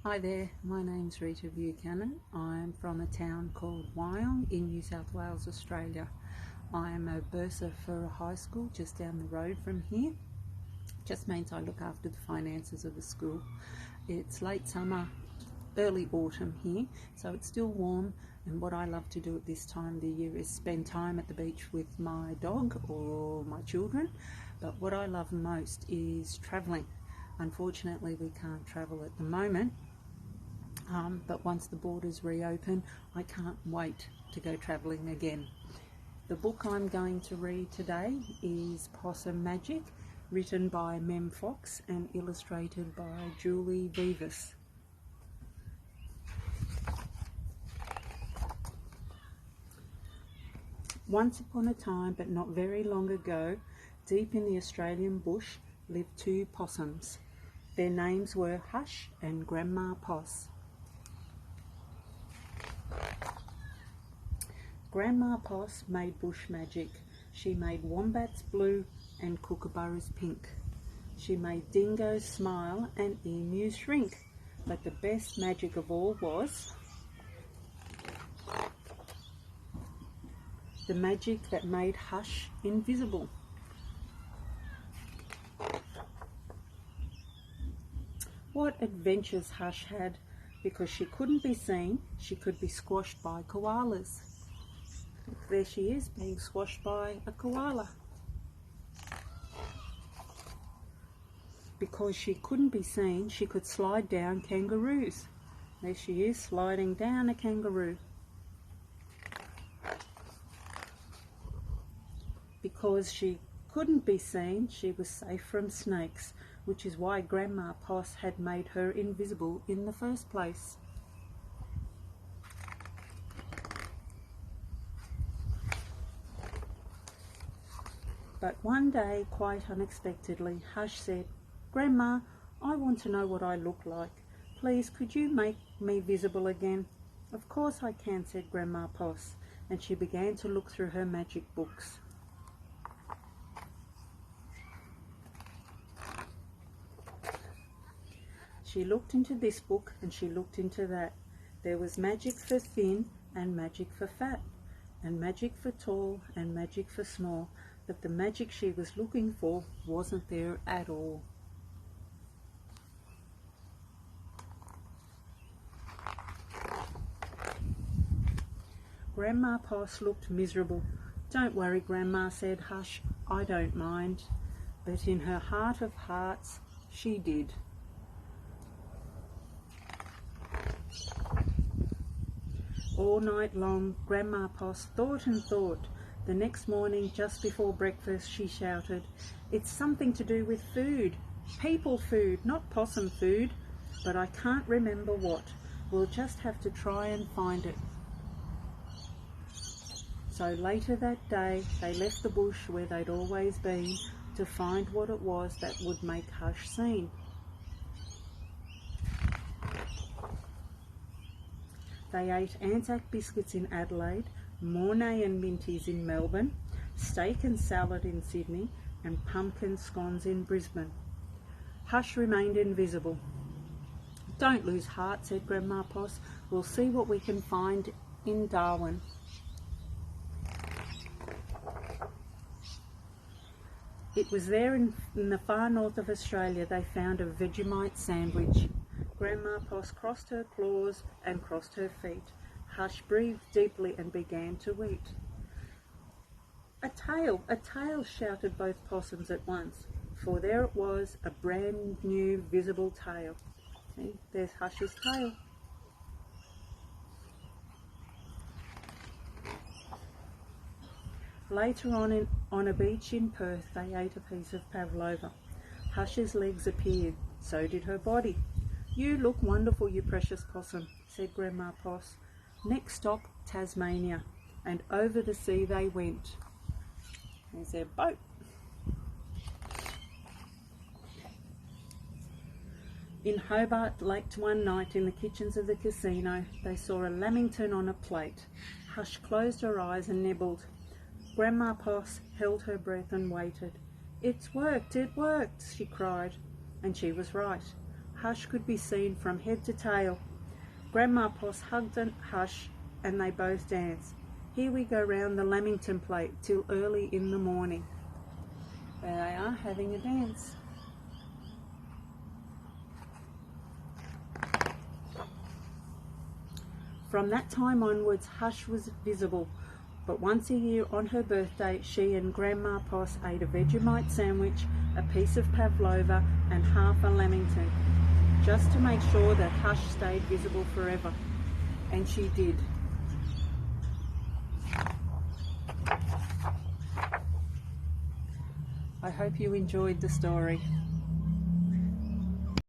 Hi there, my name's Rita Buchanan. I'm from a town called Wyong in New South Wales, Australia. I am a bursar for a high school just down the road from here. Just means I look after the finances of the school. It's late summer, early autumn here, so it's still warm, and what I love to do at this time of the year is spend time at the beach with my dog or my children. But what I love most is travelling. Unfortunately, we can't travel at the moment. But once the borders reopen, I can't wait to go travelling again. The book I'm going to read today is Possum Magic, written by Mem Fox and illustrated by Julie Vivas. Once upon a time, but not very long ago, deep in the Australian bush lived two possums. Their names were Hush and Grandma Poss. Grandma Poss made bush magic. She made wombats blue and kookaburras pink. She made dingoes smile and emus shrink. But the best magic of all was the magic that made Hush invisible. What adventures Hush had! Because she couldn't be seen, she could be squashed by koalas. There she is, being squashed by a koala. Because she couldn't be seen, she could slide down kangaroos. There she is, sliding down a kangaroo. Because she couldn't be seen, she was safe from snakes, which is why Grandma Poss had made her invisible in the first place. But one day, quite unexpectedly, Hush said, "Grandma, I want to know what I look like. Please, could you make me visible again?" "Of course I can," said Grandma Poss, and she began to look through her magic books. She looked into this book and she looked into that. There was magic for thin and magic for fat, and magic for tall and magic for small, but the magic she was looking for wasn't there at all. Grandma Poss looked miserable. "Don't worry, Grandma," said Hush, "I don't mind." But in her heart of hearts, she did. All night long, Grandma Poss thought and thought. The next morning, just before breakfast, she shouted, "It's something to do with food. People food, not possum food. But I can't remember what. We'll just have to try and find it." So later that day, they left the bush where they'd always been to find what it was that would make Hush seen. They ate Anzac biscuits in Adelaide, Mornay and Minties in Melbourne, steak and salad in Sydney, and pumpkin scones in Brisbane. Hush remained invisible. "Don't lose heart," said Grandma Poss. "We'll see what we can find in Darwin." It was there in the far north of Australia they found a Vegemite sandwich. Grandma Poss crossed her claws and crossed her feet. Hush breathed deeply and began to eat. "A tail! A tail!" shouted both possums at once, for there it was, a brand new visible tail. See, there's Hush's tail. Later on a beach in Perth, they ate a piece of pavlova. Hush's legs appeared, so did her body. "You look wonderful, you precious possum," said Grandma Poss. Next stop, Tasmania, and over the sea they went. There's their boat. In Hobart, late one night in the kitchens of the casino, they saw a lamington on a plate. Hush closed her eyes and nibbled. Grandma Poss held her breath and waited. "It's worked, it worked," she cried. And she was right. Hush could be seen from head to tail. Grandma Poss hugged Hush and they both danced. Here we go round the Lamington plate till early in the morning. There they are, having a dance. From that time onwards, Hush was visible, but once a year on her birthday, she and Grandma Poss ate a Vegemite sandwich, a piece of pavlova and half a lamington, just to make sure that Hush stayed visible forever. And she did. I hope you enjoyed the story.